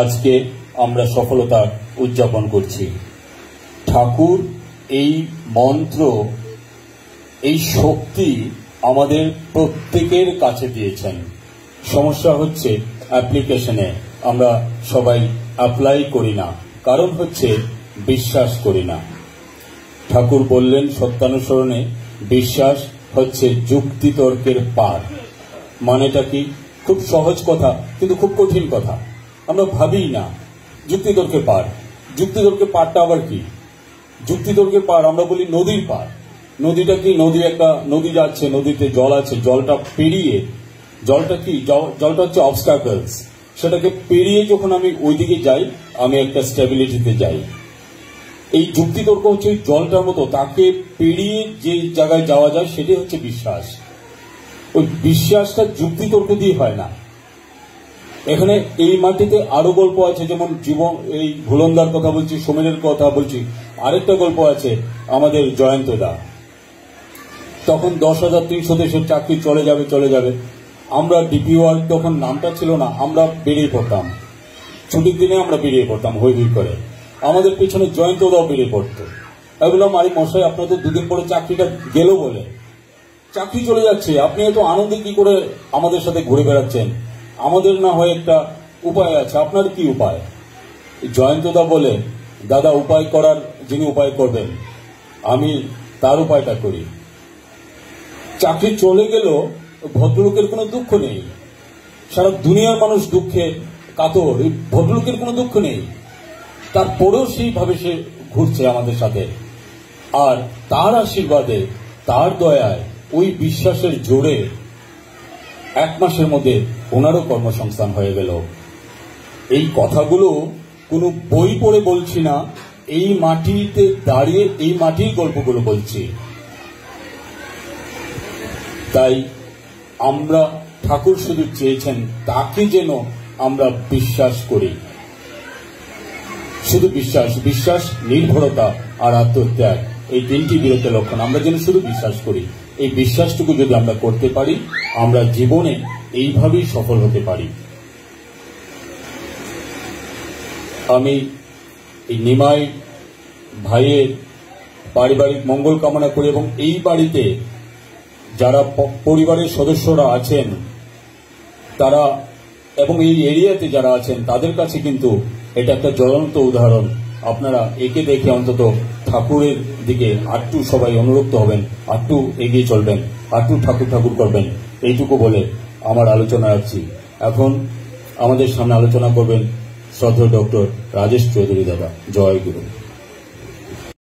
আজকে আমরা সফলতা উদযাপন করছি। ঠাকুর এই মন্ত্র, এই শক্তি আমাদের প্রত্যেকের কাছে দিয়েছেন। সমস্যা হচ্ছে অ্যাপ্লিকেশনে আমরা সবাই অ্যাপ্লাই করি না, কারণ হচ্ছে বিশ্বাস করি না। ঠাকুর বললেন সত্যানুসরণে, বিশ্বাস হচ্ছে যুক্তিতর্কের পার। মানেটা কি? খুব সহজ কথা, কিন্তু খুব কঠিন কথা। আমরা ভাবি না যুক্তিতর্কের পার। যুক্তিতর্কের পারটা আবার কি? যুক্তিতর্কের পার আমরা বলি নদীর পার। নদীটা কি? নদী যাচ্ছে, নদীতে জল আছে, জলটা পেরিয়ে, জলটা কি? জলটা হচ্ছে অবস্টাকলস। সেটাকে পেরিয়ে যখন আমি ওইদিকে যাই, আমি একটা স্টেবিলিটিতে যাই। এই যুক্তিতর্ক হচ্ছে ওই জলটার মতো, তাকে পেরিয়ে যে জায়গায় যাওয়া যায় সেটাই হচ্ছে বিশ্বাস। ওই বিশ্বাসটা যুক্তিতর্ক দিয়ে হয় না। এখানে এই মাটিতে আরো গল্প আছে, যেমন জীবন, এই ভুলন্দার কথা বলছি, সোমেনের কথা বলছি, আরেকটা গল্প আছে আমাদের জয়ন্তদা। তখন 10,300 দেশের চাকরি চলে যাবে। আমরা ডিপি ওয়ার্ক, তখন নামটা ছিল না, আমরা বেরিয়ে পড়তাম, ছুটির দিনে আমরা বেরিয়ে পড়তাম হই হই করে। আমাদের পিছনে জয়ন্তদাও বেরিয়ে পড়তো। আমি বললাম, আরে মশাই, আপনার তো দুদিন পরে চাকরিটা গেল বলে, চাকরি চলে যাচ্ছে, আপনি এত আনন্দে কি করে আমাদের সাথে ঘুরে বেড়াচ্ছেন? আমাদের না হয় একটা উপায় আছে, আপনার কি উপায়? জয়ন্তদা বলে, দাদা, উপায় করার যিনি উপায় করবেন, আমি তার উপায়টা করি। চাকরি চলে গেল, ভদ্রলোকের কোনো দুঃখ নেই। সারা দুনিয়ার মানুষ দুঃখে কাতর, এই ভদ্রলোকের কোনো দুঃখ নেই। তারপরেও সেইভাবে সে ঘুরছে আমাদের সাথে। আর তার আশীর্বাদে, তার দয়ায়, ওই বিশ্বাসের জোরে 1 মাসের মধ্যে ওনারও কর্মসংস্থান হয়ে গেল। এই কথাগুলো কোনো বই পড়ে বলছি না, এই মাটিতে দাঁড়িয়ে এই মাটির গল্পগুলো বলছি। তাই আমরা, ঠাকুর শুধু চেয়েছেন তাকে যেন আমরা বিশ্বাস করি। শুধু বিশ্বাস, নির্ভরতা আর আত্মত্যাগ, এই 3টি বীরত্বের লক্ষণ। আমরা যেন শুধু বিশ্বাস করি। এই বিশ্বাসটুকু যদি আমরা করতে পারি, আমরা জীবনে এইভাবেই সফল হতে পারি। আমি এই নিমাই ভাইয়ের পারিবারিক মঙ্গল কামনা করি, এবং এই বাড়িতে যারা পরিবারের সদস্যরা আছেন তারা, এবং এই এরিয়াতে যারা আছেন, তাদের কাছে কিন্তু এটা একটা জ্বলন্ত উদাহরণ। আপনারা একে দেখে অন্তত ঠাকুরের দিকে আটটু সবাই অনুরক্ত হবেন, আটটু এগিয়ে চলবেন, আটটু ঠাকুর করবেন। এইটুকু বলে আমার আলোচনা রাখছি। এখন আমাদের সামনে আলোচনা করবেন শ্রদ্ধেয় ডক্টর রাজেশ চৌধুরী দাদা। জয় গুরু।